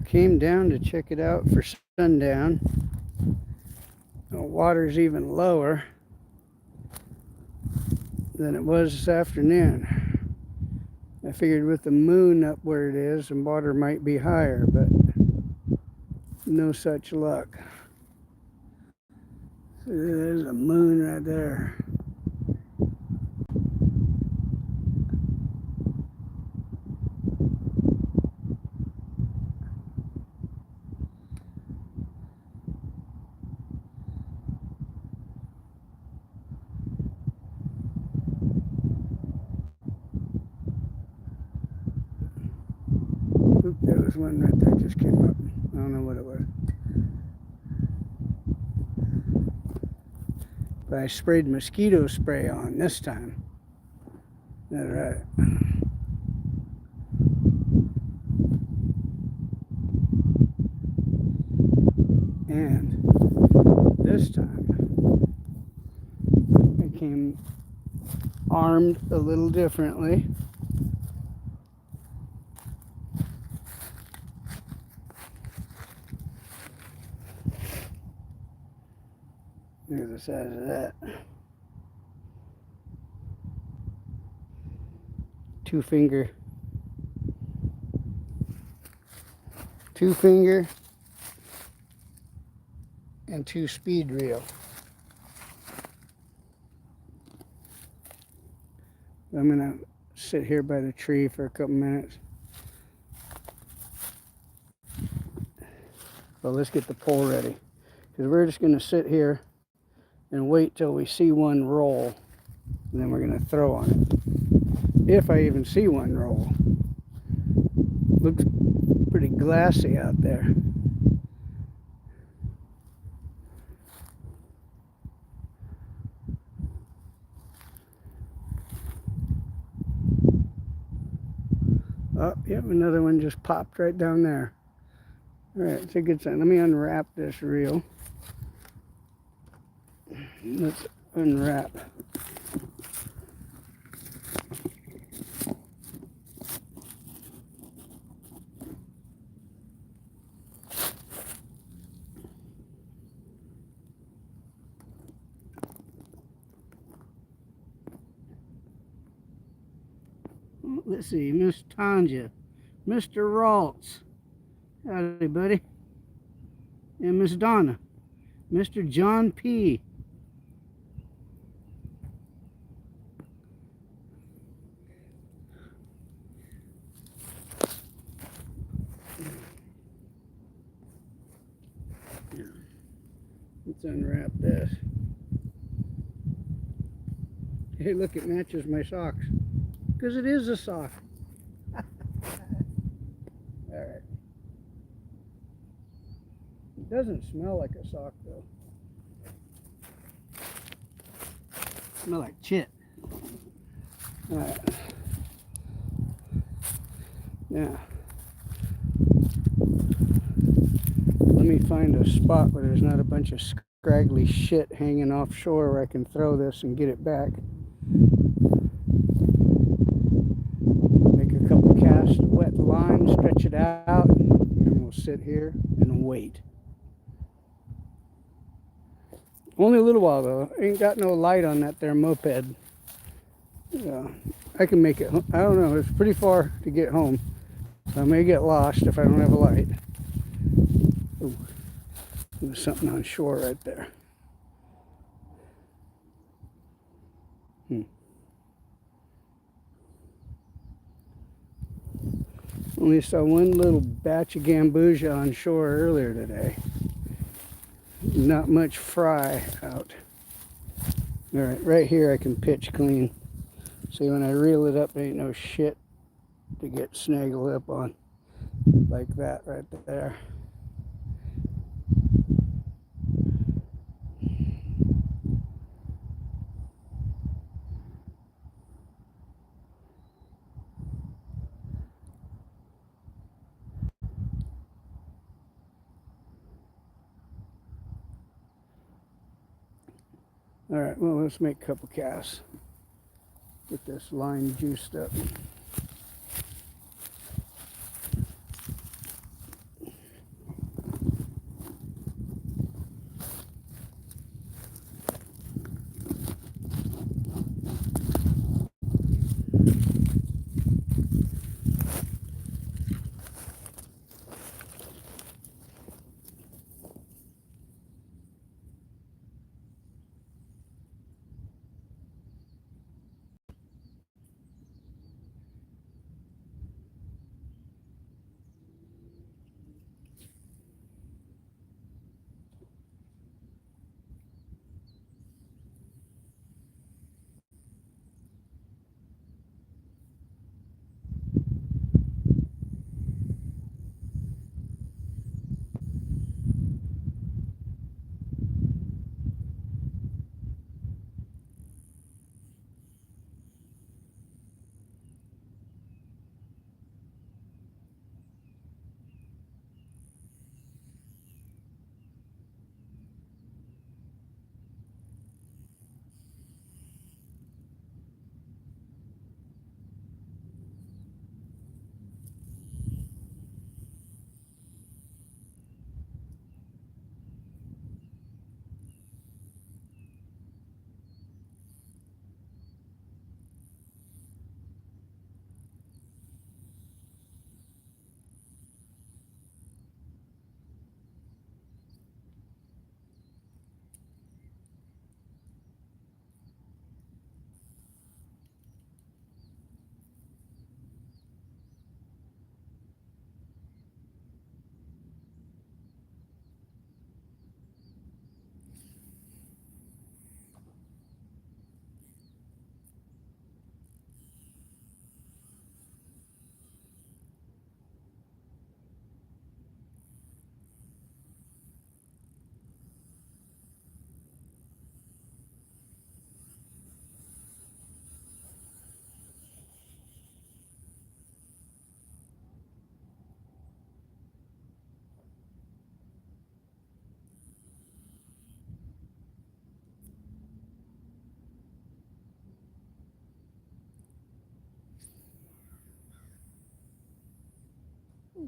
Came down to check it out for sundown. The water's even lower than it was this afternoon. I figured with the moon up where it is, the water might be higher, but no such luck. So there's a moon right there. Oop, there was one right there just came up. I don't know what it was. But I sprayed mosquito spray on this time. All right. And this time I came armed a little differently. Here's the size of that. Two finger and 2 speed reel. I'm gonna sit here by the tree for a couple minutes. Well, let's get the pole ready, because we're just gonna sit here and wait till we see one roll, and then we're gonna throw on it. If I even see one roll. Looks pretty glassy out there. Oh, yep, another one just popped right down there. All right, it's a good sign. Let me unwrap this reel. Let's unwrap. Let's see, Miss Tanja, Mr. Raltz, howdy buddy, and Miss Donna, Mr. John P. Let's unwrap this. Hey, look, it matches my socks. Because it is a sock. Alright. It doesn't smell like a sock, though. It smells like shit. Alright. Now, let me find a spot where there's not a bunch of scraggly shit hanging offshore where I can throw this and get it back. Make a couple casts of wet line, stretch it out, and we'll sit here and wait. Only a little while though. Ain't got no light on that there moped. I can make it. I don't know. It's pretty far to get home, so I may get lost if I don't have a light. Ooh, there's something on shore right there. Only saw one little batch of gambusia on shore earlier today. Not much fry out. All right, right here I can pitch clean. See, when I reel it up, there ain't no shit to get snaggled up on. Like that right there. All right, well, let's make a couple casts. Get this line juiced up.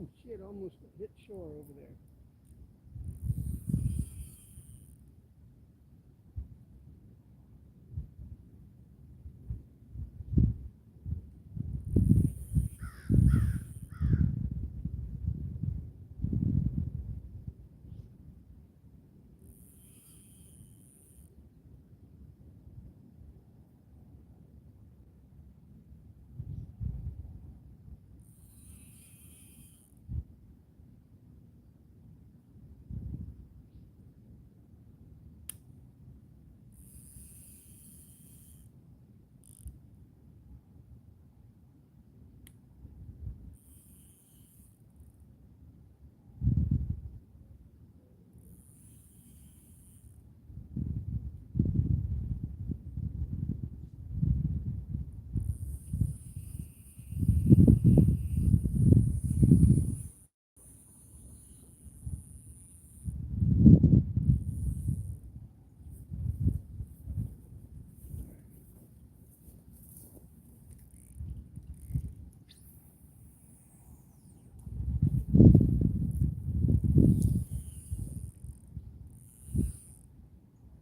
Oh shit, almost hit shore over there.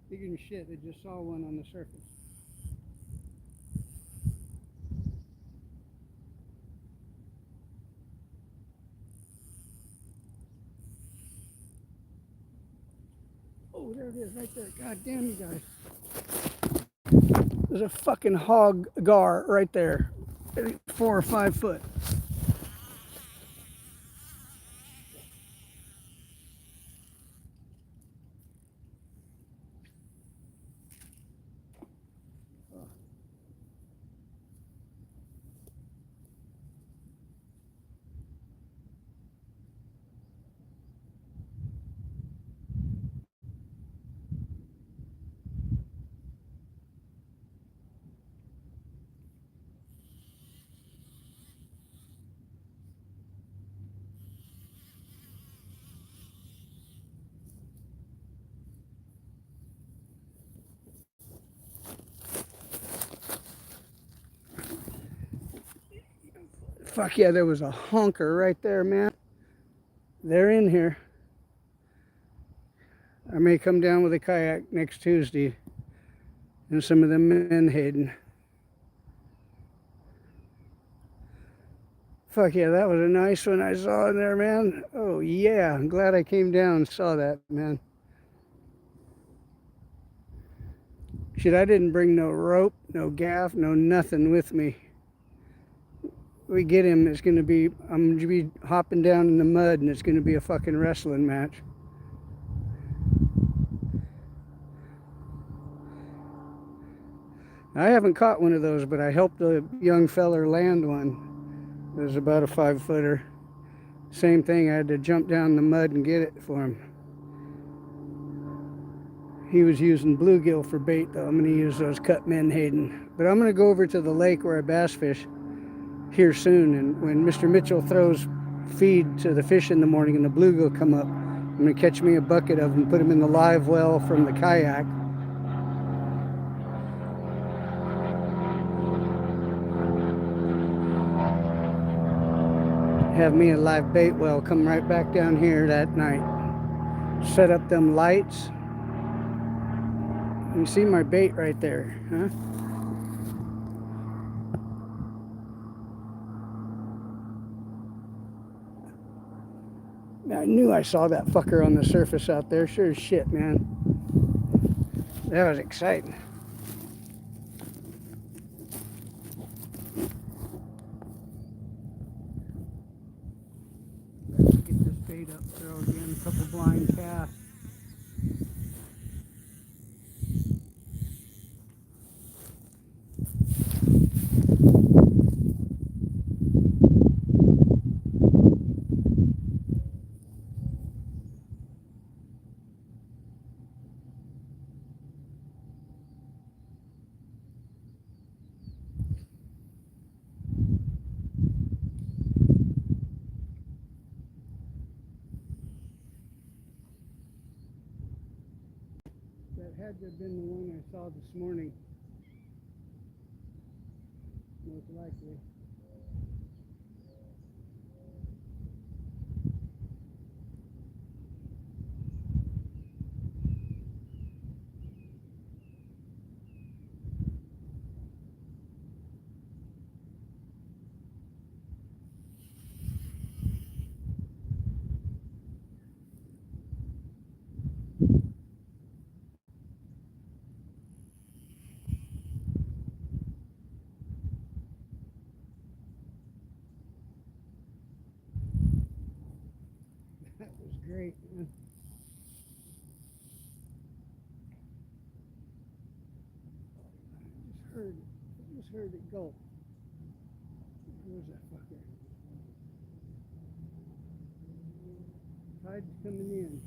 Speaking of shit, I just saw one on the surface. Oh, there it is, right there. God damn you guys. There's a fucking hog gar right there. 4 or 5 foot. Fuck yeah, there was a honker right there, man. They're in here. I may come down with a kayak next Tuesday and some of them menhaden. Fuck yeah, that was a nice one I saw in there, man. Oh yeah, I'm glad I came down and saw that, man. Shit, I didn't bring no rope, no gaff, no nothing with me. We get him, it's gonna be, I'm gonna be hopping down in the mud and it's gonna be a fucking wrestling match. I haven't caught one of those, but I helped a young feller land one. It was about a 5-footer. Same thing, I had to jump down in the mud and get it for him. He was using bluegill for bait though. I'm gonna use those cut menhaden. But I'm gonna go over to the lake where I bass fish here soon, and when Mr. Mitchell throws feed to the fish in the morning and the bluegill come up, I'm gonna catch me a bucket of them, put them in the live well from the kayak. Have me a live bait well, come right back down here that night. Set up them lights. You see my bait right there, huh? I knew I saw that fucker on the surface out there. Sure as shit, man. That was exciting. Get this bait up, throw again, a couple blind casts. That had to have been the one I saw this morning. Most likely. great, man. I just heard it go. Where's that fucker? Tide's coming in.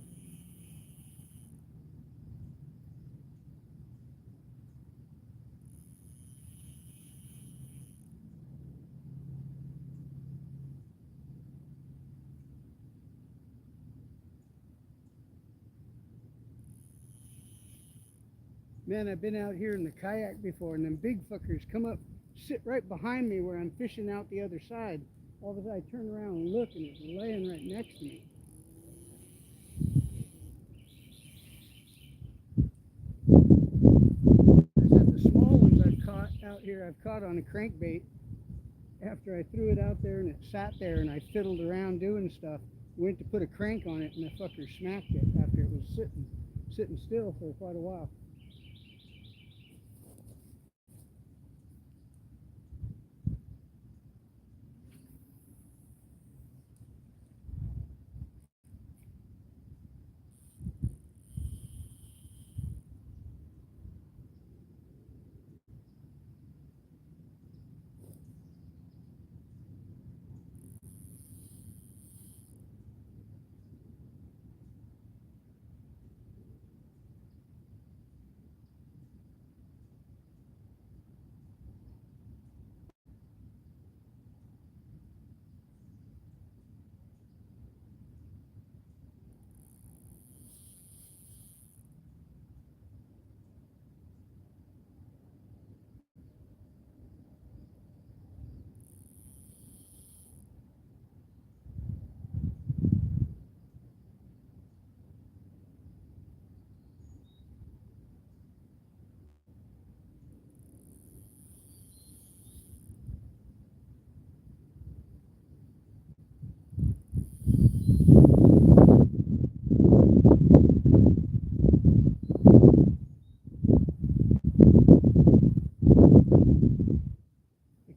Man, I've been out here in the kayak before, and them big fuckers come up, sit right behind me where I'm fishing out the other side. All of a sudden, I turn around and look, and it's laying right next to me. I said the small ones I've caught out here, I've caught on a crankbait. After I threw it out there and it sat there, and I fiddled around doing stuff, went to put a crank on it, and the fucker smacked it after it was sitting still for quite a while.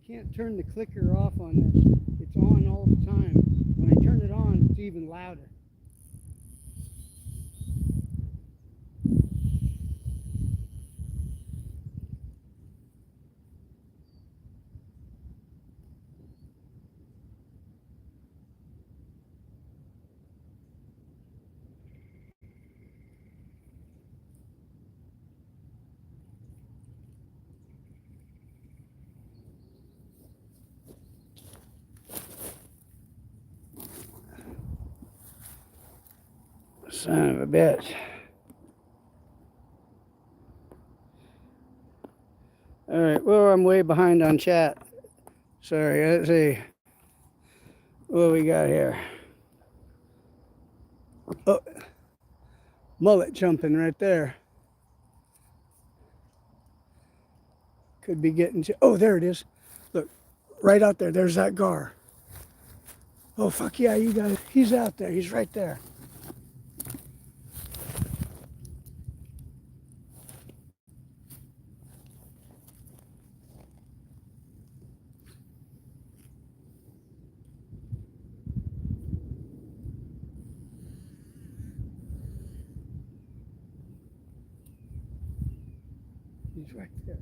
Can't turn the clicker off on this. It's on all the time. When I turn it on, it's even louder. Son of a bitch. All right, well, I'm way behind on chat. Sorry, let's see what we got here. Oh, mullet jumping right there. Could be getting to, oh, there it is. Look, right out there. There's that gar. Oh, fuck yeah, you got it. He's out there. He's right there. He's right there.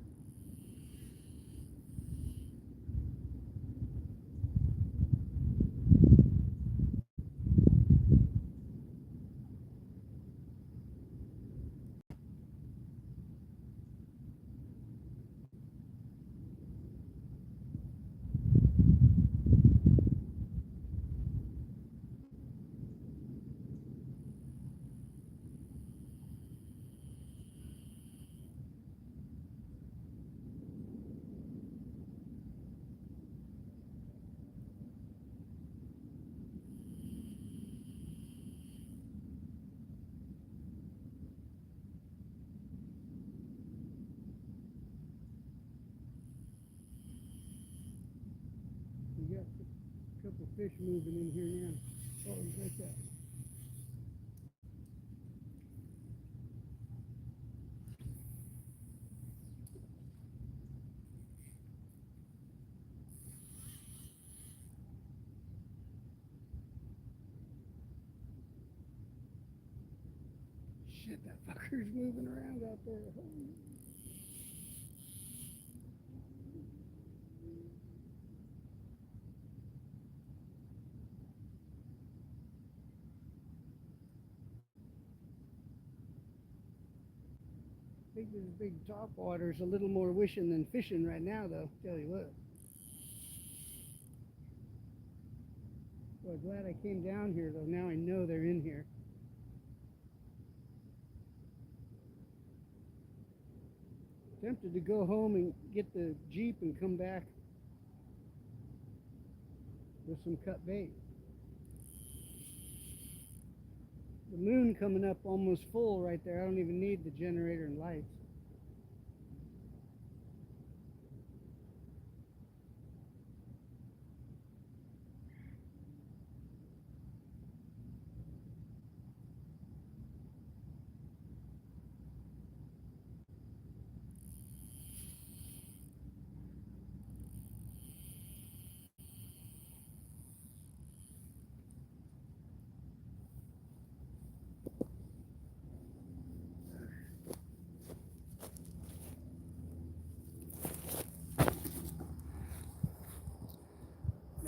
We got a couple fish moving in here now. Oh, he's right there. Shit, that fucker's moving around out there. I think this big topwater's a little more wishing than fishing right now, though. Tell you what. Well, glad I came down here, though. Now I know they're in here. Tempted to go home and get the Jeep and come back with some cut bait. The moon coming up almost full right there. I don't even need the generator and lights.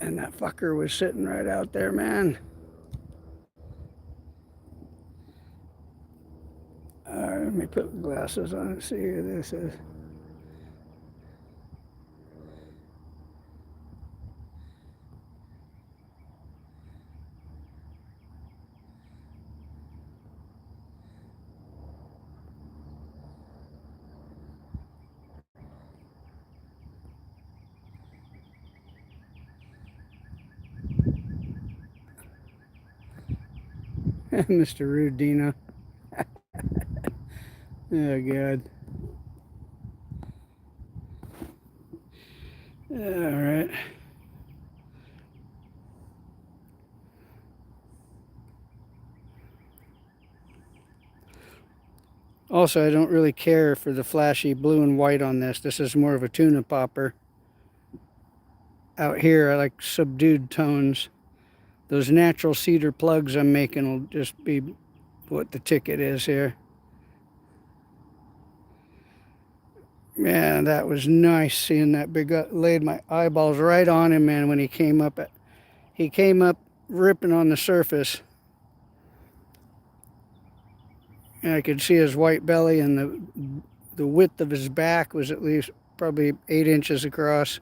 And that fucker was sitting right out there, man. Let me put glasses on and see who this is. Mr. Rudina. Oh, God. All right. Also, I don't really care for the flashy blue and white on this. This is more of a tuna popper. Out here, I like subdued tones. Those natural cedar plugs I'm making will just be what the ticket is here. Man, that was nice seeing that big, laid my eyeballs right on him, man, when he came up ripping on the surface. And I could see his white belly, and the width of his back was at least probably 8 inches across.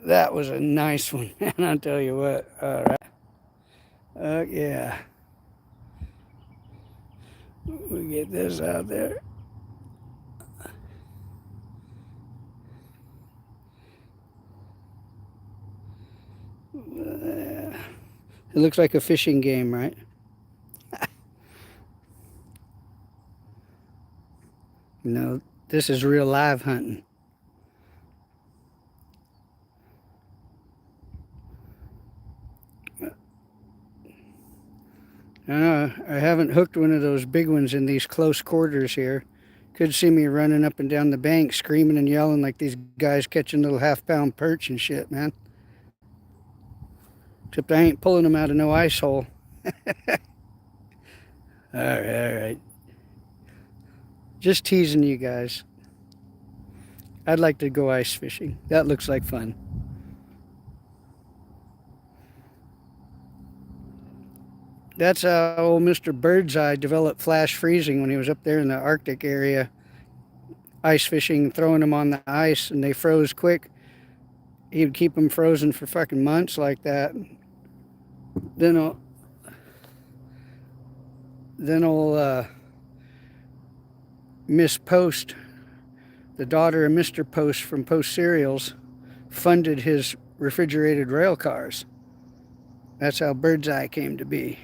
That was a nice one, man, I'll tell you what. All right. Yeah. We get this out there. It looks like a fishing game, right? No, this is real live hunting. I haven't hooked one of those big ones in these close quarters here. Could see me running up and down the bank screaming and yelling like these guys catching little half-pound perch and shit, man. Except I ain't pulling them out of no ice hole. All right. Just teasing you guys. I'd like to go ice fishing. That looks like fun. That's how old Mr. Birdseye developed flash freezing when he was up there in the Arctic area, ice fishing, throwing them on the ice, and they froze quick. He would keep them frozen for fucking months like that. Then old Miss Post, the daughter of Mr. Post from Post Cereals, funded his refrigerated rail cars. That's how Birdseye came to be.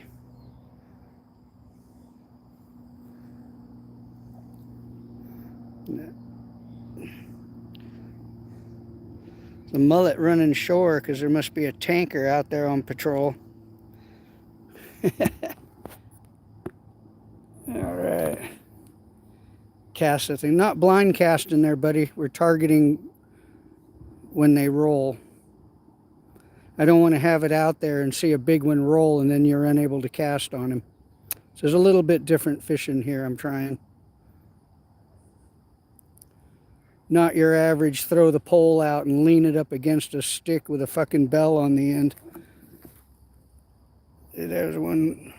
The mullet running shore because there must be a tanker out there on patrol. All right. Cast the thing. Not blind casting there, buddy. We're targeting when they roll. I don't want to have it out there and see a big one roll and then you're unable to cast on him. So there's a little bit different fishing here I'm trying. Not your average throw the pole out and lean it up against a stick with a fucking bell on the end. There's one.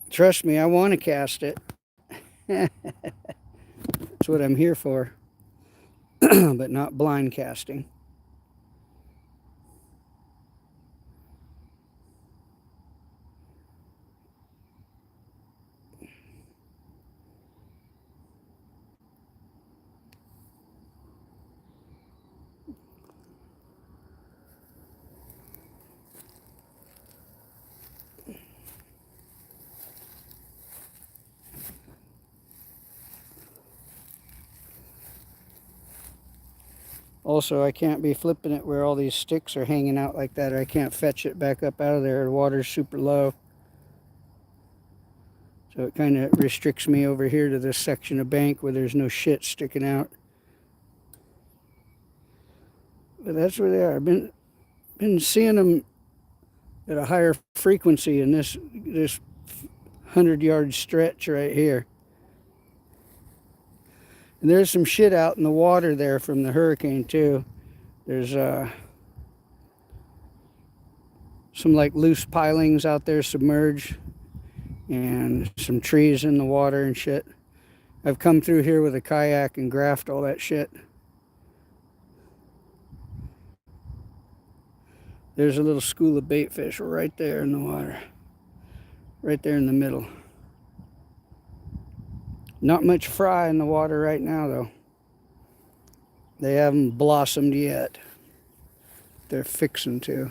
Trust me, I want to cast it. That's what I'm here for. But not blind casting. Also, I can't be flipping it where all these sticks are hanging out like that. I can't fetch it back up out of there. The water's super low. So it kind of restricts me over here to this section of bank where there's no shit sticking out. But that's where they are. I've been seeing them at a higher frequency in this 100-yard stretch right here. And there's some shit out in the water there from the hurricane too. There's some like loose pilings out there submerged and some trees in the water and shit. I've come through here with a kayak and graphed all that shit. There's a little school of bait fish right there in the water. Right there in the middle. Not much fry in the water right now though. They haven't blossomed yet. They're fixing to.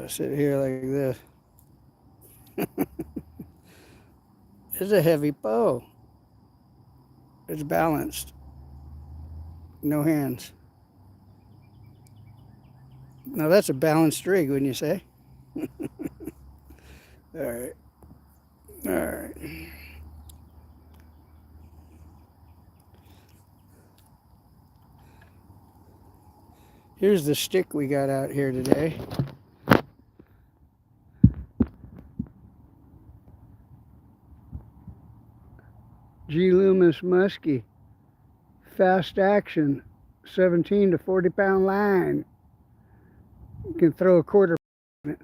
Sit here like this. It's a heavy bow. It's balanced. No hands. Now that's a balanced rig, wouldn't you say? All right. All right. Here's the stick we got out here today. G. Loomis Muskie. Fast action. 17 to 40 pound line. You can throw a quarter on it.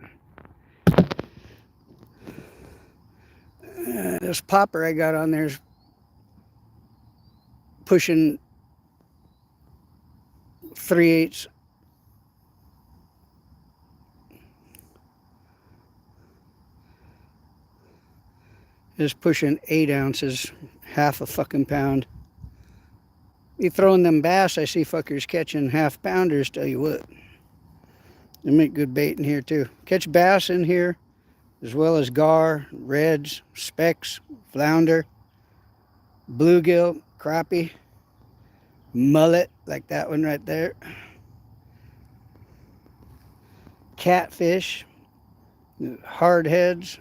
This popper I got on there is pushing 3/8. Is pushing 8 ounces, half a fucking pound. You throwing them bass, I see fuckers catching half pounders, tell you what. They make good bait in here too. Catch bass in here, as well as gar, reds, specks, flounder, bluegill, crappie, mullet, like that one right there. Catfish, hardheads,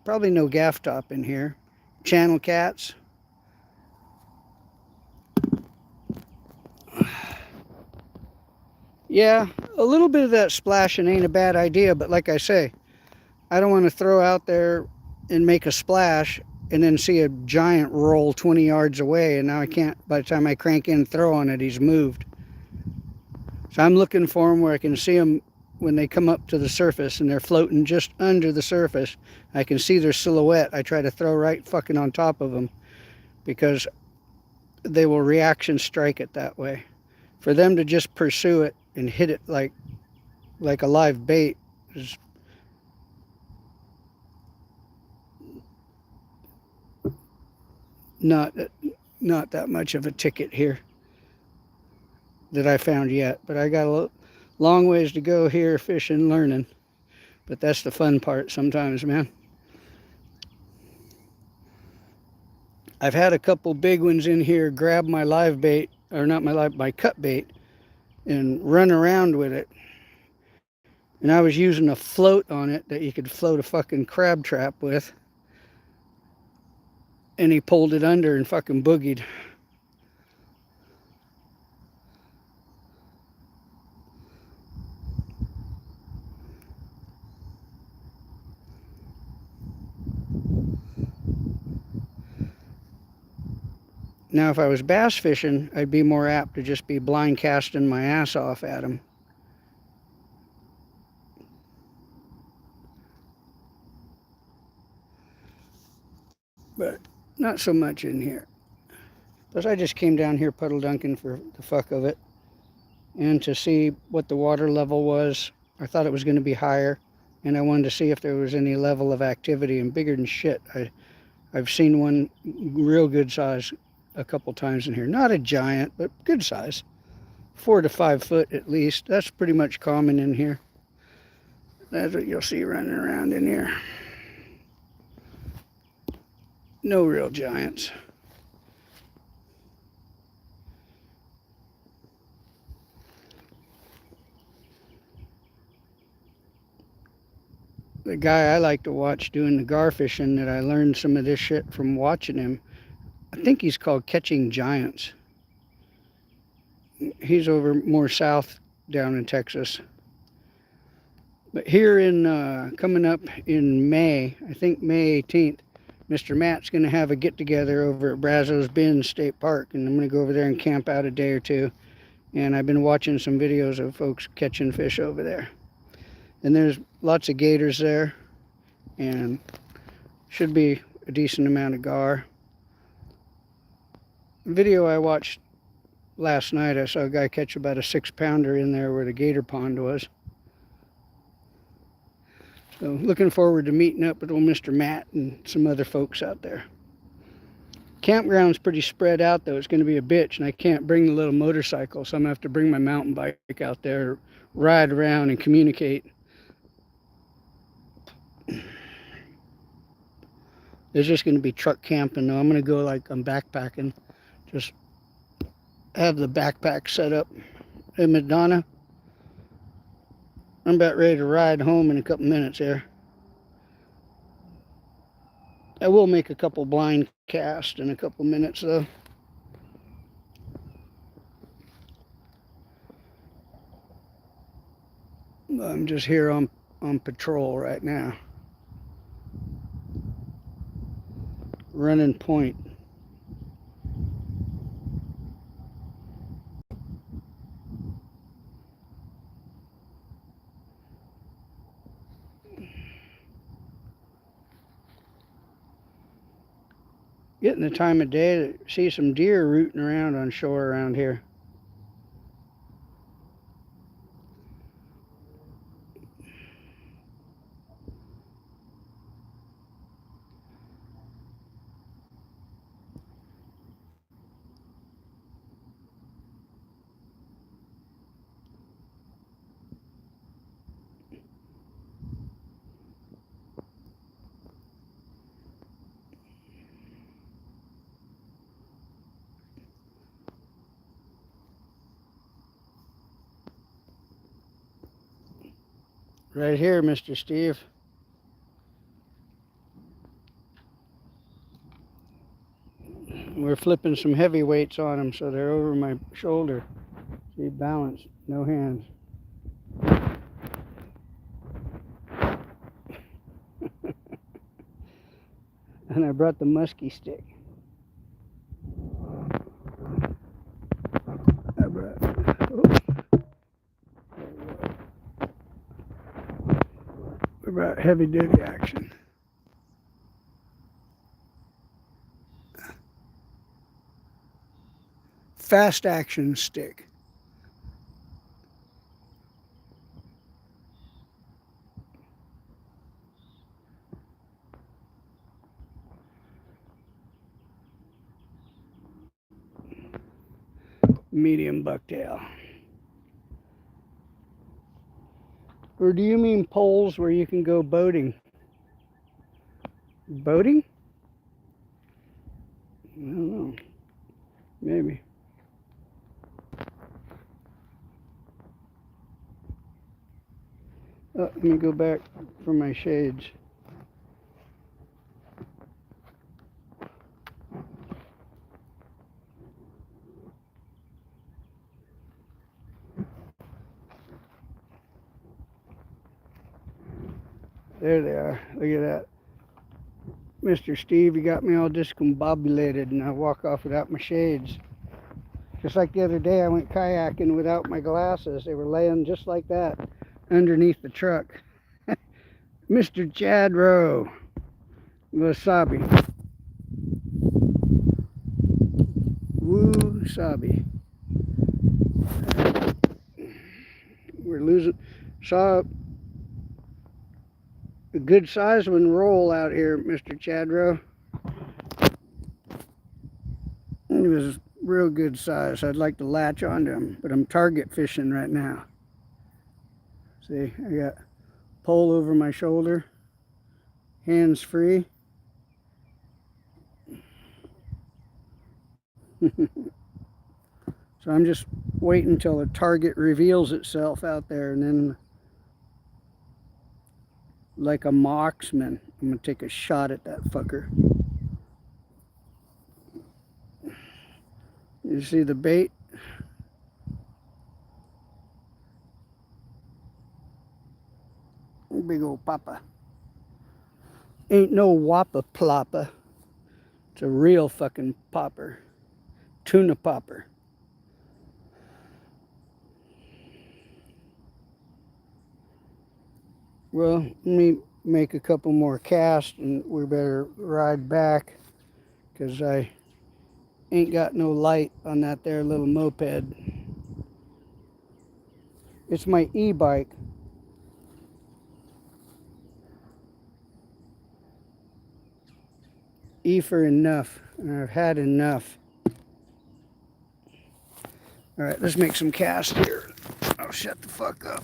probably no gaff top in here. Channel cats. Yeah, a little bit of that splashing ain't a bad idea, but like I say, I don't want to throw out there and make a splash and then see a giant roll 20 yards away, and now I can't, by the time I crank in and throw on it, he's moved. So I'm looking for them where I can see them when they come up to the surface and they're floating just under the surface. I can see their silhouette. I try to throw right fucking on top of them because they will reaction strike it that way. For them to just pursue it and hit it like a live bait is not not that much of a ticket here that I found yet, but I got a long ways to go here fishing, learning. But that's the fun part sometimes, man. I've had a couple big ones in here grab my live bait, or not my cut bait, and run around with it. And I was using a float on it that you could float a fucking crab trap with. And he pulled it under and fucking boogied. Now, if I was bass fishing, I'd be more apt to just be blind casting my ass off at him. But not so much in here. Plus, I just came down here puddle dunking for the fuck of it and to see what the water level was. I thought it was going to be higher, and I wanted to see if there was any level of activity, and bigger than shit. I've seen one real good size a couple times in here. Not a giant, but good size. 4 to 5 foot at least. That's pretty much common in here. That's what you'll see running around in here. No real giants. The guy I like to watch doing the gar fishing, that I learned some of this shit from watching him, I think he's called Catching Giants. He's over more south down in Texas. But here in coming up in May, I think May 18th, Mr. Matt's going to have a get together over at Brazos Bend State Park, and I'm going to go over there and camp out a day or two. And I've been watching some videos of folks catching fish over there. And there's lots of gators there, and should be a decent amount of gar. The video I watched last night, I saw a guy catch about a 6-pounder in there where the gator pond was. So looking forward to meeting up with old Mr. Matt and some other folks out there. Campground's pretty spread out though. It's going to be a bitch, and I can't bring the little motorcycle, so I'm going to have to bring my mountain bike out there, ride around and communicate. There's just going to be truck camping though. I'm going to go like I'm backpacking. Just have the backpack set up. Hey, Madonna, I'm about ready to ride home in a couple minutes here. I will make a couple blind casts in a couple minutes though. I'm just here on patrol right now. Running point. Getting the time of day to see some deer rooting around on shore around here. Right here, Mr. Steve. We're flipping some heavy weights on them so they're over my shoulder. See, balance, no hands. And I brought the musky stick. We brought heavy duty action. Fast action stick. medium bucktail. Or do you mean poles where you can go boating? Boating? I don't know. Maybe. Oh, let me go back for my shades. There they are. Look at that. Mr. Steve, you got me all discombobulated and I walk off without my shades. Just like the other day, I went kayaking without my glasses. They were laying just like that underneath the truck. Mr. Jadro. Wasabi. Wasabi. We're losing. Saw a good sized one roll out here, Mr. Chadro. He was real good size. I'd like to latch onto him, but I'm target fishing right now. See, I got pole over my shoulder, hands free. So I'm just waiting until the target reveals itself out there, and then like a marksman, I'm gonna take a shot at that fucker. You see the bait? Big old papa. Ain't no wappa ploppa. It's a real fucking popper. Tuna popper. Well, let me make a couple more casts and we better ride back because I ain't got no light on that there little moped. It's my e-bike. E for enough. And I've had enough. All right, let's make some casts here. Oh, shut the fuck up.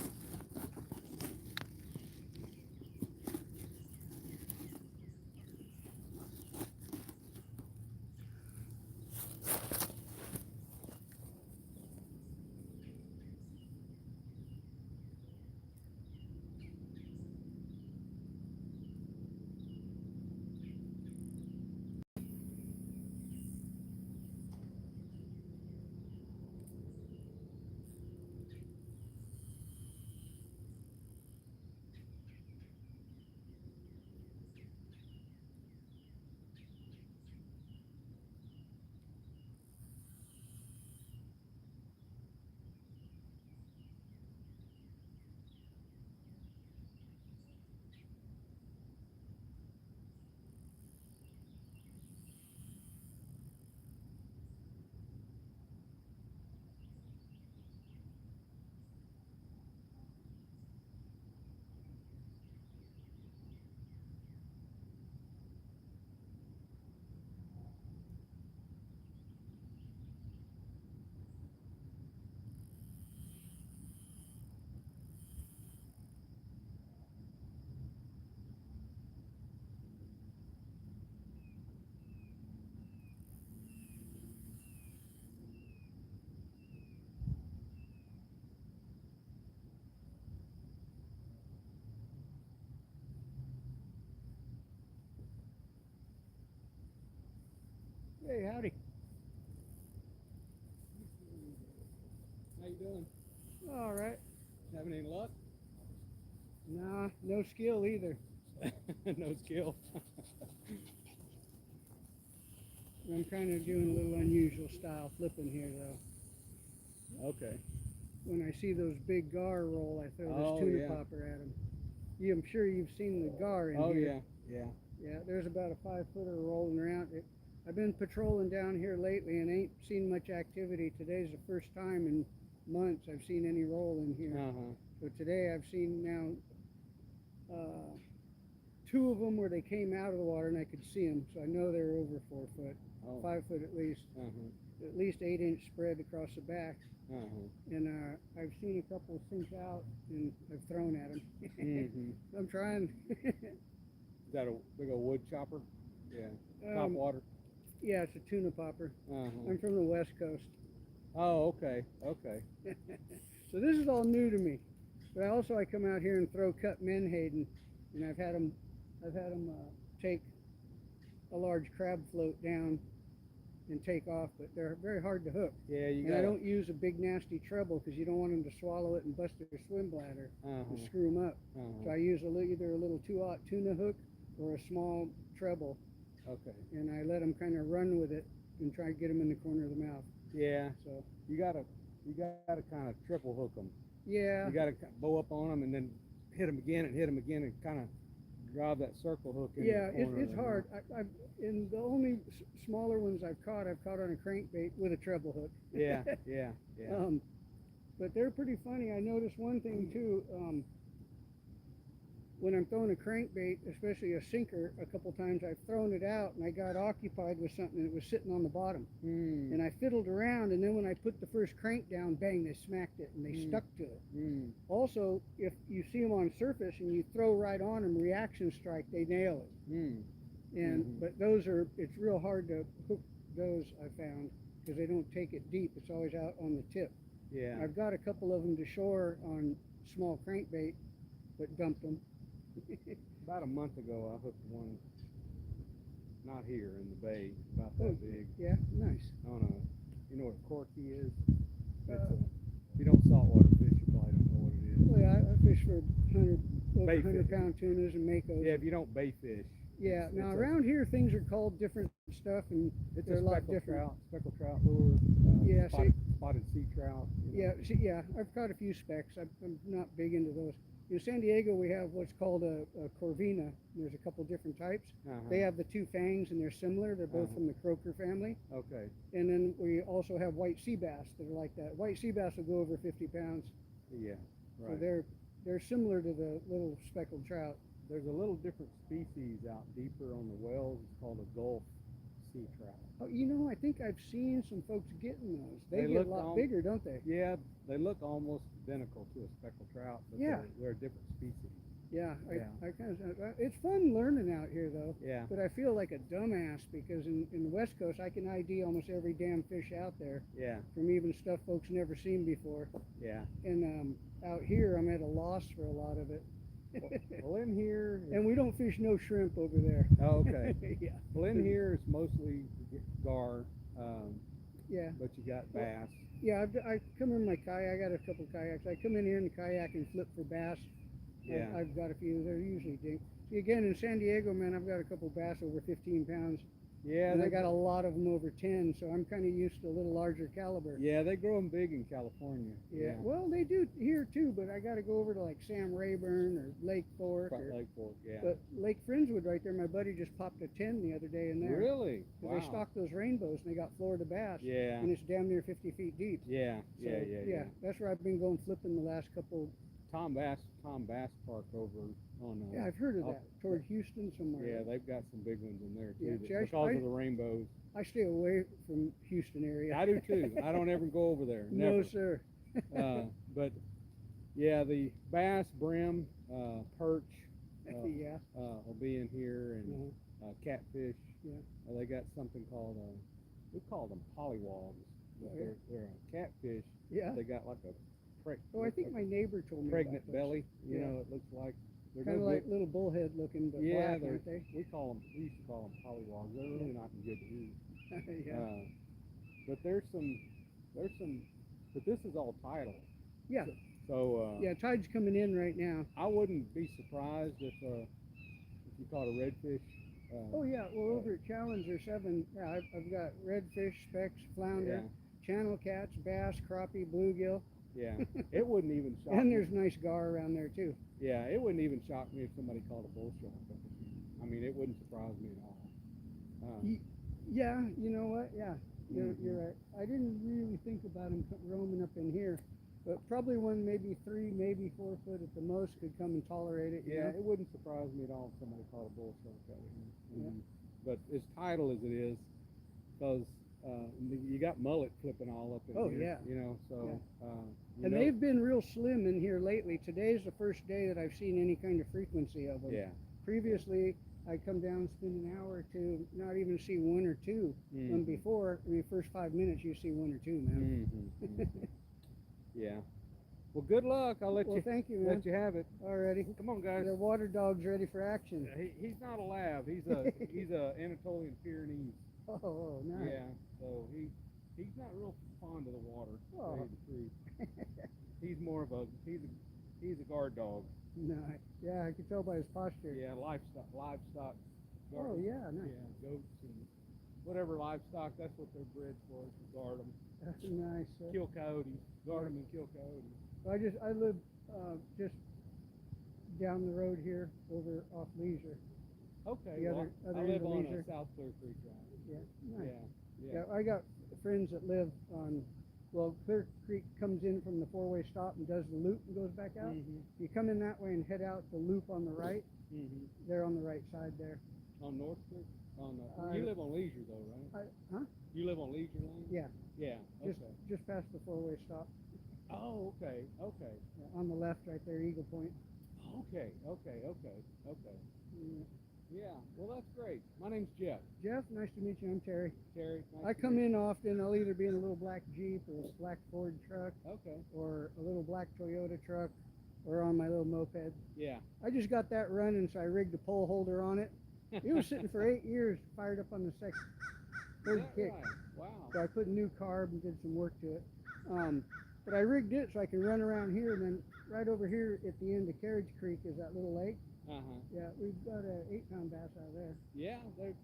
Hey, howdy. How you doing? All right. Having any luck? Nah, no skill either. No skill. I'm kind of doing a little unusual style flipping here, though. Okay. When I see those big gar roll, I throw this tuna popper at them. I'm sure you've seen the gar in here. Yeah. Yeah, there's about a 5-footer rolling around. I've been patrolling down here lately and ain't seen much activity. Today's the first time in months I've seen any roll in here. So today I've seen now two of them where they came out of the water and I could see them, so I know they're over 4 foot, Oh. 5 foot at least. At least 8-inch spread across the back. And I've seen a couple sink out, and I've thrown at them. I'm trying. Is that a big old wood chopper? Yeah. Top water? Yeah, it's a tuna popper. I'm from the West Coast. Oh, okay. Okay. So this is all new to me. But I come out here and throw cut menhaden, and I've had them take a large crab float down and take off, but they're very hard to hook. Yeah, you And got. I don't use a big nasty treble because you don't want them to swallow it and bust their swim bladder and screw them up. So I use either a little 2/0 tuna hook or a small treble, Okay. and I let them kind of run with it and try to get them in the corner of the mouth. Yeah. So You gotta kind of triple hook them. yeah, You gotta bow up on them and then hit them again and kind of drive that circle hook in. yeah, the corner it's of hard. In the only smaller ones I've caught on a crankbait with a treble hook. Yeah, yeah, yeah. But they're pretty funny. I noticed one thing too. When I'm throwing a crankbait, especially a sinker, a couple times I've thrown it out and I got occupied with something that was sitting on the bottom. And I fiddled around, and then when I put the first crank down, bang, they smacked it and they stuck to it. Also, if you see them on surface and you throw right on them, reaction strike, they nail it. But it's real hard to hook those, I found, because they don't take it deep. It's always out on the tip. Yeah. I've got a couple of them to shore on small crankbait, but dumped them. About a month ago, I hooked one. Not here in the bay, about that big. Yeah, nice. On you know what a corky is? If you don't saltwater fish, you probably don't know what it is. Well, yeah, I fish for over Bait 100 fish. pound tunas and makos. Yeah, if you don't bait fish. Yeah, it's now a- around here things are called different stuff, and It's they're a a lot speckled different. speckled trout lure. Yeah, spotted sea trout. You know. Yeah, I've caught a few specks. I'm not big into those. In San Diego, we have what's called a Corvina. There's a couple different types. They have the two fangs, and they're similar. They're both from the croaker family. Okay. And then we also have white sea bass that are like that. White sea bass will go over 50 pounds. Yeah. So Right. they're similar to the little speckled trout. There's a little different species out deeper on the wells. It's called a Gulf sea trout. Oh, I think I've seen some folks getting those. They They get a look lot bigger, don't they? Yeah, they look almost identical to a speckled trout, but Yeah. they're a different species. Yeah, Yeah. I kind of. It's fun learning out here, though. Yeah. But I feel like a dumbass because in the West Coast, I can ID almost every damn fish out there, Yeah. from even stuff folks never seen before. Yeah. And out here, I'm at a loss for a lot of it. Well, in here. And we don't fish no shrimp over there. Oh, okay. Yeah. Well, in here it's mostly gar, Yeah. but you got bass. Yeah, I come in my kayak. I got a couple kayaks. I come in here in the kayak and flip for bass. Yeah. I've got a few. They're usually dink. See, again, in San Diego, man, I've got a couple bass over 15 pounds. Yeah, And I got a lot of them over 10, so I'm kind of used to a little larger caliber. Yeah, they grow them big in California. Yeah. Well, they do here too, but I got to go over to like Sam Rayburn or Lake Fork. Front Lake Fork, yeah. But Lake Friendswood right there, my buddy just popped a 10 the other day in there. Really? 'Cause Wow. They stock those rainbows and they got Florida bass. Yeah. And it's damn near 50 feet deep. Yeah, So, yeah. That's where I've been going flipping the last couple. Tom Bass Park over on. Yeah, I've heard of up- that. Toward Houston somewhere. Yeah, they've got some big ones in there too. Yeah, that- see, I- because of the rainbows. I stay away from Houston area. I do too. I don't ever go over there. No, Never. sir. But yeah, the bass, brim, perch Yeah. will be in here, and catfish. Yeah. They got something called we call them pollywogs. But Oh, yeah. they're a catfish. Yeah. They got like a Oh, I think my neighbor told me pregnant about those. belly. You Yeah. know, it looks like they're Kind of no like good. little bullhead looking, but Yeah, black, aren't they? we used to call them pollywogs. They're really not good to eat. Yeah. But there's some, but this is all tidal. Yeah. So Yeah, tide's coming in right now. I wouldn't be surprised if you caught a redfish. Oh yeah, well over at Challenger 7, yeah, I've got redfish, specks, flounder, channel cats, bass, crappie, bluegill, Yeah, it wouldn't even shock and me. there's nice gar around there too. Yeah, it wouldn't even shock me if somebody caught a bull shark. I mean, it wouldn't surprise me at all. Yeah, you know what? Yeah, you're Mhm. right. I didn't really think about them roaming up in here. But probably one, maybe 3, maybe 4 foot at the most could come and tolerate it. you Yeah, know? it wouldn't surprise me at all if somebody caught a bull shark out here. Yeah. But as tidal as it is, because you got mullet flipping all up in Oh, here. yeah. You know, so And they've been real slim in here lately. Today's the first day that I've seen any kind of frequency of them. yeah. Previously, I'd come down, spend an hour or two, not even see 1 or 2. When Mhm. before, in the first 5 minutes, you see 1 or 2, man. Mhm. Yeah. Well, good luck. I'll let Well, you thank you, man. let you have it. Alrighty. Come on, guys. The water dog's ready for action. He's not a lab. He's a Anatolian Pyrenees. Oh, nice. Yeah. So he's not real fond of the water. To tell Oh. you the truth. He's more of he's a guard dog. Nice. Yeah, I could tell by his posture. Yeah, livestock. Oh, guard. yeah, nice. Yeah, goats and whatever livestock. That's what they're bred for, is to guard them, That's nice. kill coyotes, guard them and kill coyotes. I live just down the road here, over off Leisure. Okay. The Well, other I end live of on Leisure. South Clear Creek Drive. Yeah, nice. Yeah. Yeah, I got friends that live on, well, Clear Creek comes in from the four-way stop and does the loop and goes back out. Mm-hmm. You come in that way and head out the loop on the right. Mm-hmm. They're on the right side there. On North Creek? I- You live on Leisure though, right? Huh? You live on Leisure Lane? Yeah, Yeah. Okay. just past the four-way stop. Oh, okay. Okay. Yeah, on the left right there, Eagle Point. Okay. Yeah. Yeah. Well, that's great. My name's Jeff. Jeff, nice to meet you. I'm Terry. Terry. Nice I to come meet in often. I'll either be in a little black Jeep or a black Ford truck you. Okay. or a little black Toyota truck or on my little moped. Yeah. I just got that running, so I rigged a pole holder on it. It was sitting for 8 years, fired up on the third Is that kick. right? Wow. So I put a new carb and did some work to it. But I rigged it so I can run around here, and then right over here at the end of Carriage Creek is that little lake. Uh-huh. Yeah, we've got an 8-pound bass out of there. Yeah, there's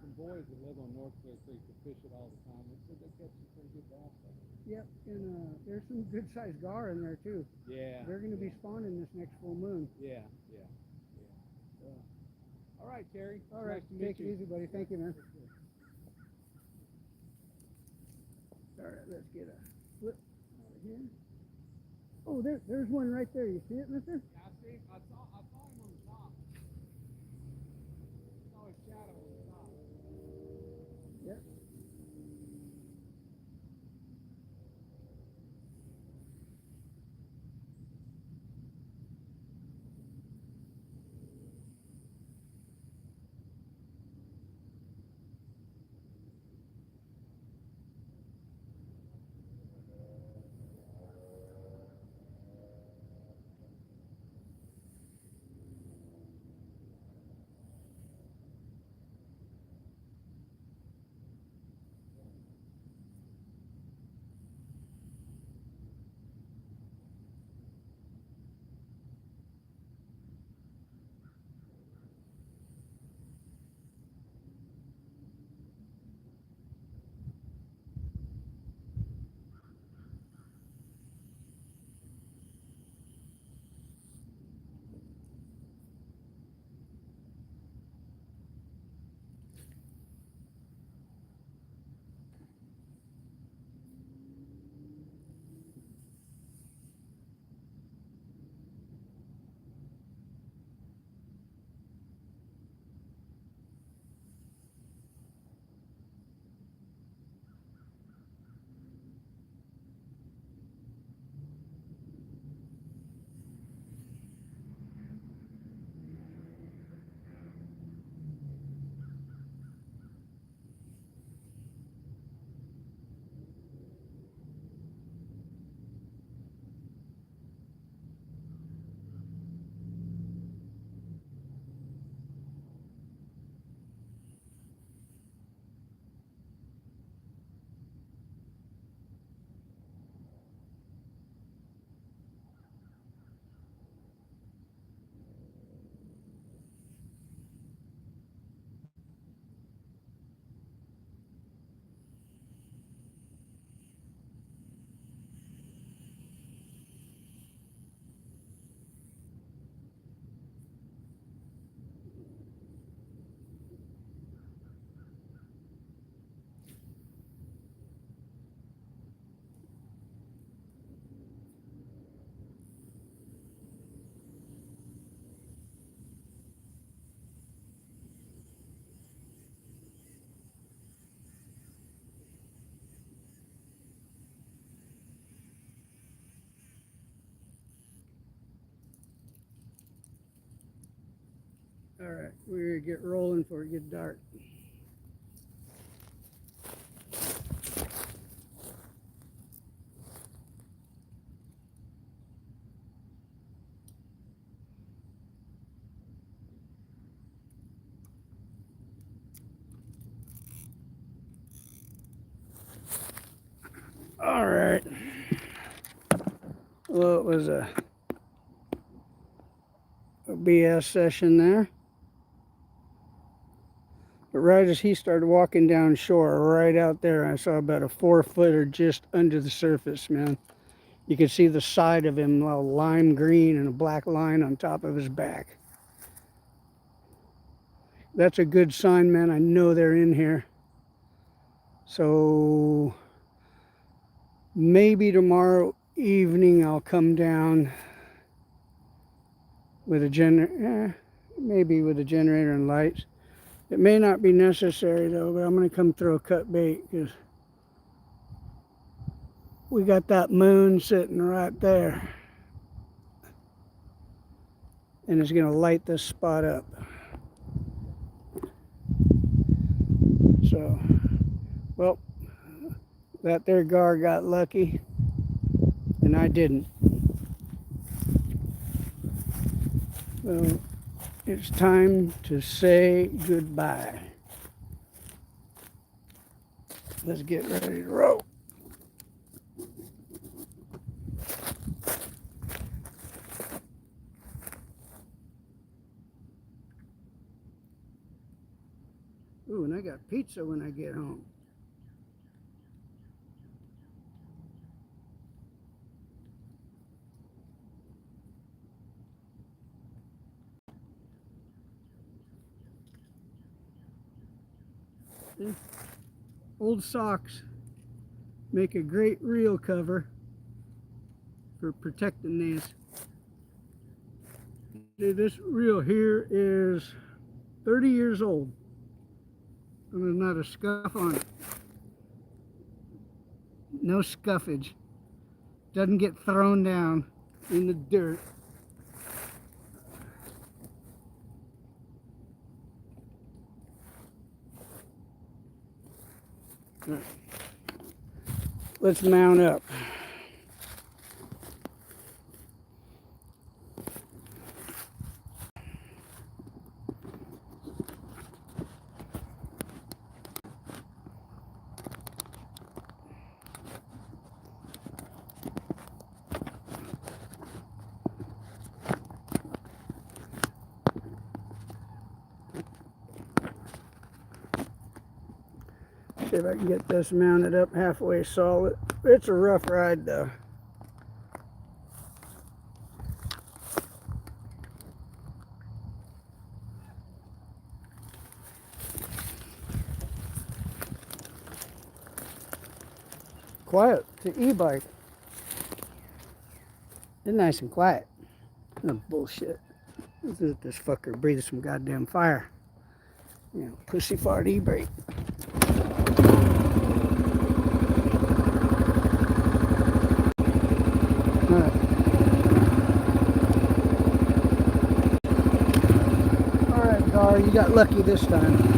some boys that live on North Clear Creek that fish it all the time. They said they catch some pretty good bass there. Yep, and there's some good-sized gar in there too. Yeah. They're going to be spawning this next full moon. Yeah. So, All right, Terry. all It's right, nice to meet take you. it easy, buddy. Thank you, man. All right, let's get a flip out of here. Oh, there's one right there. You see it, mister? Yeah, I saw him on the top. I saw his shadow on the top. Yep. We're gonna get rolling before it gets dark. All right. Well, it was a BS session there. But right as he started walking down shore, right out there, I saw about a 4-footer just under the surface, man. You could see the side of him, all lime green and a black line on top of his back. That's a good sign, man. I know they're in here. So maybe tomorrow evening I'll come down with a maybe with a generator and lights. It may not be necessary though, but I'm going to come throw a cut bait because we got that moon sitting right there. And it's going to light this spot up. So, well, that there gar got lucky and I didn't. So it's time to say goodbye. Let's get ready to roll. Ooh, and I got pizza when I get home. Old socks make a great reel cover for protecting these. This reel here is 30 years old and there's not a scuff on it. No scuffage. Doesn't get thrown down in the dirt. Right. Let's mount up. See if I can get this mounted up halfway solid. It's a rough ride though. Quiet to e-bike. It's nice and quiet. No bullshit. This fucker breathes some goddamn fire. You know, pussy fart e-brake. Alright, Gar, you got lucky this time.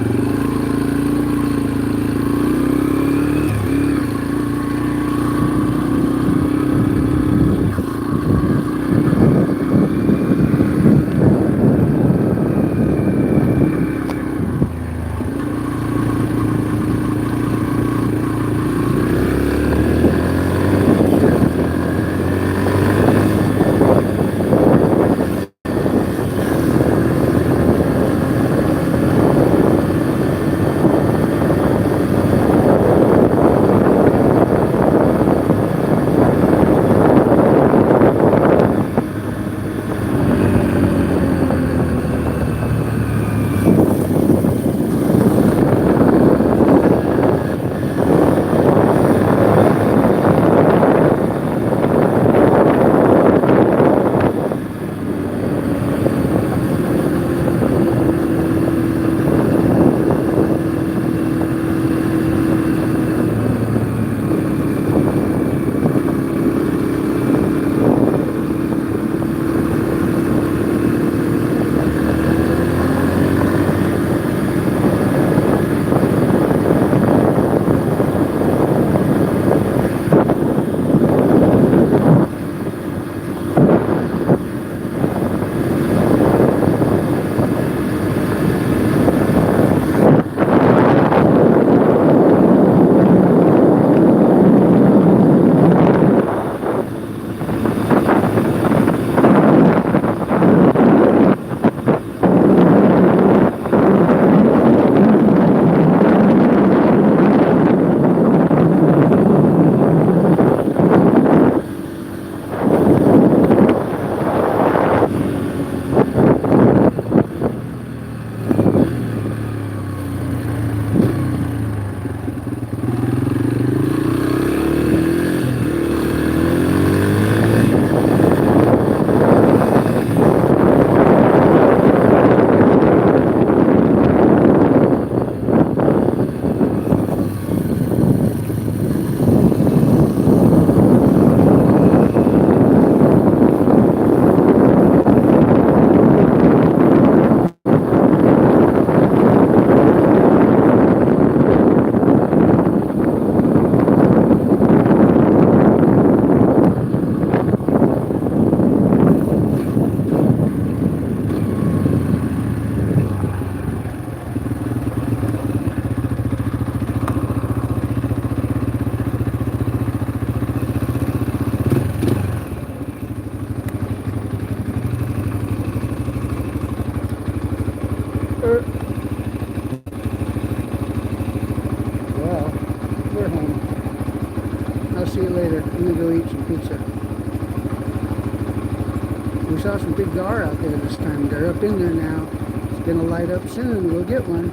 Well, we're home. I'll see you later. I'm gonna go eat some pizza. We saw some big gar out there this time. They're up in there now. It's gonna light up soon. We'll get one.